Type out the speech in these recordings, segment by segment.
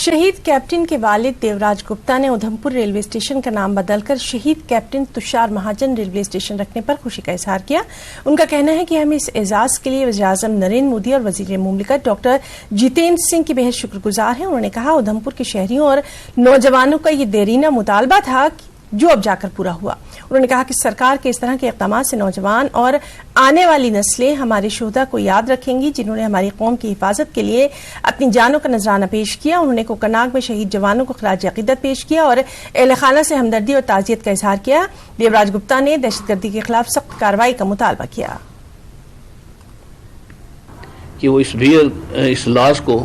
शहीद कैप्टन के वालिद देवराज गुप्ता ने उधमपुर रेलवे स्टेशन का नाम बदलकर शहीद कैप्टन तुषार महाजन रेलवे स्टेशन रखने पर खुशी का इजहार किया। उनका कहना है कि हम इस एजाज के लिए वज़ीर-ए-आज़म नरेंद्र मोदी और वजीर मुमलिकत डॉक्टर जितेंद्र सिंह की बेहद शुक्रगुजार हैं। उन्होंने कहा, उधमपुर के शहरियों और नौजवानों का ये देरीना मुतालबा था जो अब जाकर पूरा हुआ। उन्होंने कहा कि सरकार के इस तरह के इक़दाम से नौजवान और आने वाली नस्लें हमारे शोहदा को याद रखेंगी जिन्होंने हमारी कौम की हिफाजत के लिए अपनी जानों का नजराना पेश किया। उन्होंने कोकरनाग में शहीद जवानों को खराज अकीदत पेश किया और अहले खाना से हमदर्दी और ताज़ियत का इजहार किया। देवराज गुप्ता ने दहशतगर्दी के खिलाफ सख्त कार्रवाई का मुतालबा किया कि वो इस लाश को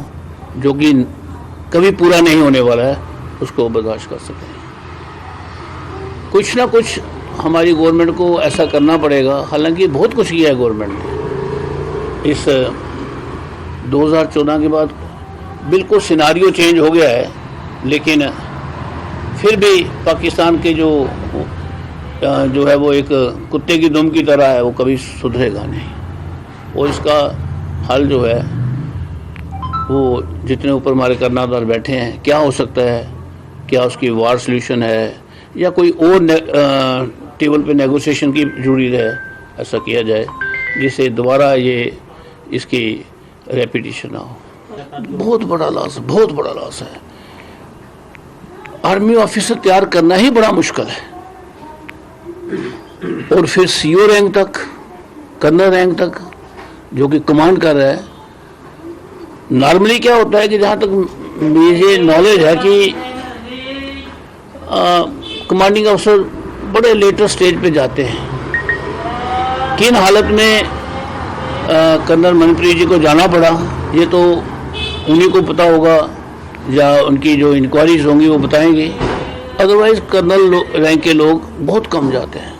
जो कि कभी पूरा नहीं होने वाला है उसको बर्दाश्त कर सकें। कुछ ना कुछ हमारी गवर्नमेंट को ऐसा करना पड़ेगा। हालांकि बहुत कुछ किया है गवर्नमेंट ने। इस 2014 के बाद बिल्कुल सिनारियो चेंज हो गया है, लेकिन फिर भी पाकिस्तान के जो है वो एक कुत्ते की दुम की तरह है, वो कभी सुधरेगा नहीं। और इसका हल जो है वो जितने ऊपर हमारे करनादार बैठे हैं, क्या हो सकता है, क्या उसकी वार सॉल्यूशन है या कोई और टेबल पे नेगोशिएशन की जरूरी है, ऐसा किया जाए जिससे दोबारा ये इसकी रेपिटेशन ना हो। बहुत बड़ा लॉस है। आर्मी ऑफिसर तैयार करना ही बड़ा मुश्किल है, और फिर सीओ रैंक तक, कर्नल रैंक तक जो कि कमांड कर रहा है। नॉर्मली क्या होता है कि जहाँ तक मुझे नॉलेज है कि कमांडिंग अफसर बड़े लेटर स्टेज पे जाते हैं। किन हालत में कर्नल मनप्रीत जी को जाना पड़ा ये तो उन्हीं को पता होगा, या उनकी जो इंक्वायरीज होंगी वो बताएंगे। अदरवाइज कर्नल रैंक के लोग बहुत कम जाते हैं।